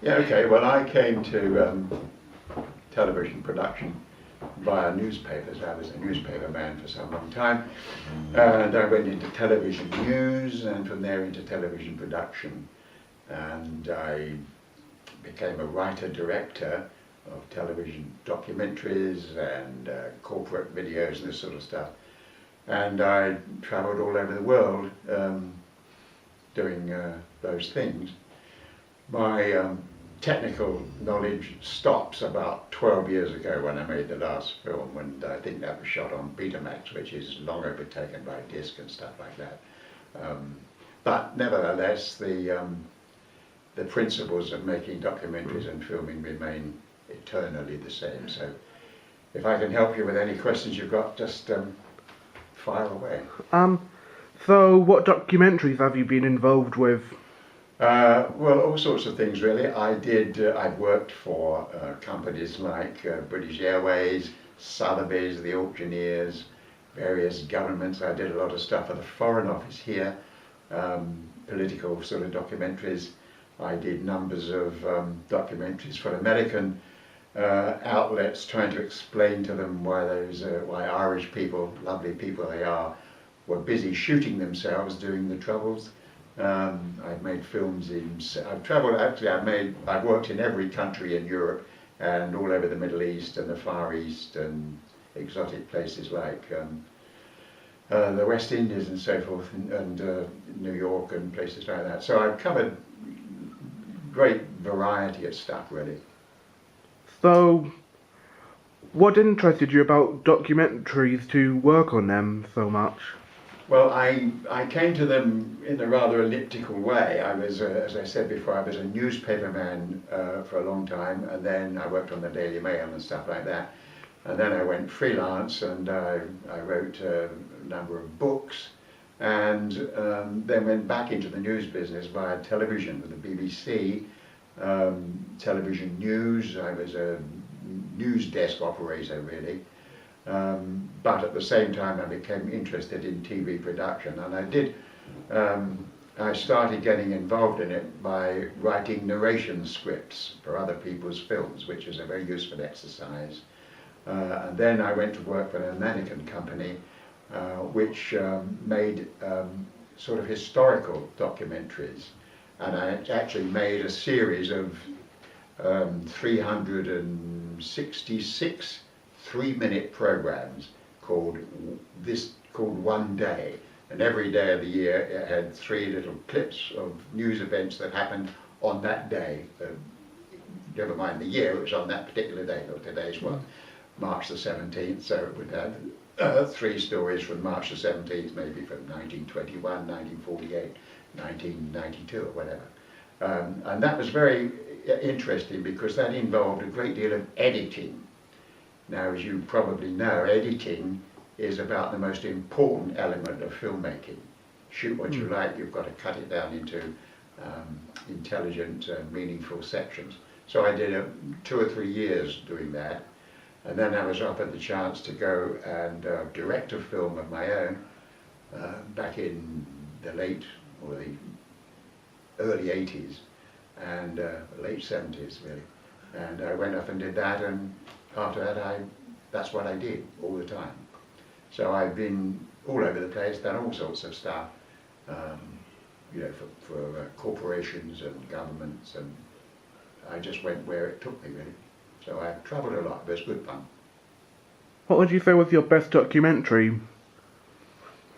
Yeah, okay. Well, I came to television production via newspapers. I was a newspaper man for some long time, and I went into television news, and from there into television production, and I became a writer-director of television documentaries and corporate videos and this sort of stuff. And I travelled all over the world doing those things. My technical knowledge stops about 12 years ago when I made the last film, and I think that was shot on Betamax, which is long overtaken by disc and stuff like that. But nevertheless, the principles of making documentaries and filming remain eternally the same. So if I can help you with any questions you've got, just fire away. So what documentaries have you been involved with? Well, all sorts of things really. I've worked for companies like British Airways, Sotheby's, the auctioneers, various governments. I did a lot of stuff for the Foreign Office here, political sort of documentaries. I did numbers of documentaries for American outlets, trying to explain to them why Irish people, lovely people they are, were busy shooting themselves during the Troubles. I've made films I've travelled, actually I've worked in every country in Europe and all over the Middle East and the Far East and exotic places like the West Indies and so forth, and New York and places like that. So I've covered great variety of stuff really. So what interested you about documentaries to work on them so much? Well, I came to them in a rather elliptical way. I was, as I said before, I was a newspaper man for a long time, and then I worked on the Daily Mail and stuff like that. And then I went freelance, and I wrote a number of books, and then went back into the news business via television with the BBC, television news. I was a news desk operator really. But at the same time I became interested in TV production, and I started getting involved in it by writing narration scripts for other people's films, which is a very useful exercise. And then I went to work for an American company which made sort of historical documentaries, and I actually made a series of 366 3-minute programs called One Day, and every day of the year it had 3 little clips of news events that happened on that day. Never mind the year, it was on that particular day. Look, today's what, March the 17th, so it would have 3 stories from March the 17th, maybe from 1921, 1948, 1992 or whatever. And that was very interesting because that involved a great deal of editing. Now, as you probably know, editing is about the most important element of filmmaking. Shoot what you like, you've got to cut it down into intelligent, meaningful sections. So I did 2 or 3 years doing that, and then I was offered the chance to go and direct a film of my own back in the late or the early 80s and late 70s really. And I went off and did that, and after that that's what I did all the time. So I've been all over the place, done all sorts of stuff, you know, for corporations and governments, and I just went where it took me really. So I've travelled a lot, but it's good fun. What would you say was your best documentary?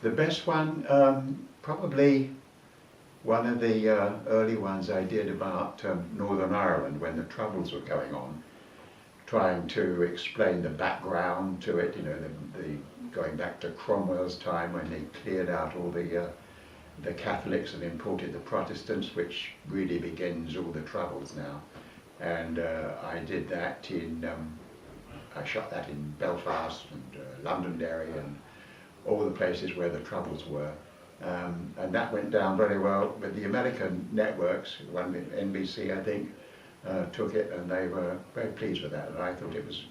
The best one, probably one of the early ones I did about Northern Ireland when the Troubles were going on, trying to explain the background to it, you know, the going back to Cromwell's time when they cleared out all the Catholics and imported the Protestants, which really begins all the Troubles now. And I did that I shot that in Belfast and Londonderry and all the places where the Troubles were. And that went down very well with the American networks. One NBC, I think, took it, and they were very pleased with that. And I thought it was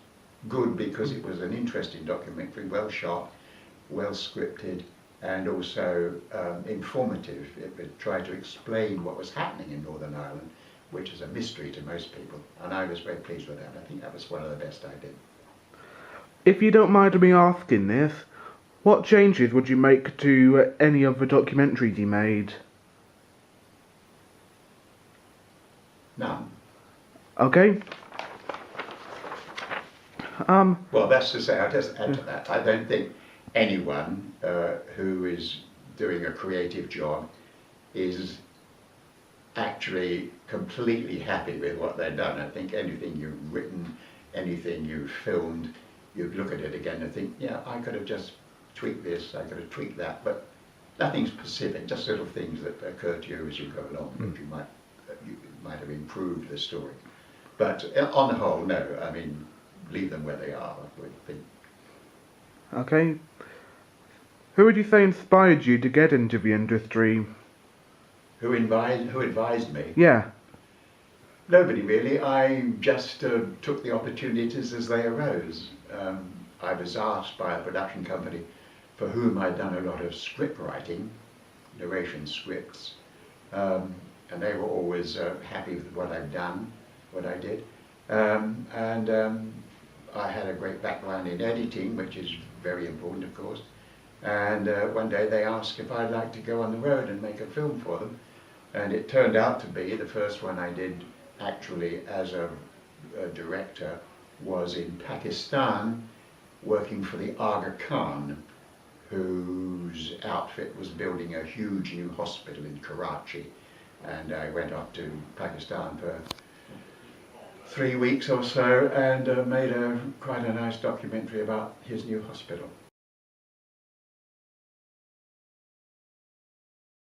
good because it was an interesting documentary, well shot, well scripted, and also informative. It tried to explain what was happening in Northern Ireland, which is a mystery to most people, and I was very pleased with that. I think that was one of the best I did. If you don't mind me asking this, what changes would you make to any of the documentaries you made? None. Okay. Well, that's to say, I'll just add to that. I don't think anyone who is doing a creative job is actually completely happy with what they've done. I think anything you've written, anything you've filmed, you'd look at it again and think, yeah, I could have just tweaked this, I could have tweaked that, but nothing specific, just little things that occur to you as you go along, that you might have improved the story. But on the whole, no, I mean, leave them where they are, I would think. Okay. Who would you say inspired you to get into the industry? Who advised me? Yeah. Nobody really. I just took the opportunities as they arose. I was asked by a production company for whom I'd done a lot of script writing, narration scripts, and they were always happy with what I'd done, what I did. I had a great background in editing, which is very important, of course. And one day they asked if I'd like to go on the road and make a film for them. And it turned out to be the first one I did actually as a director was in Pakistan, working for the Aga Khan, whose outfit was building a huge new hospital in Karachi. And I went off to Pakistan for 3 weeks or so and made quite a nice documentary about his new hospital.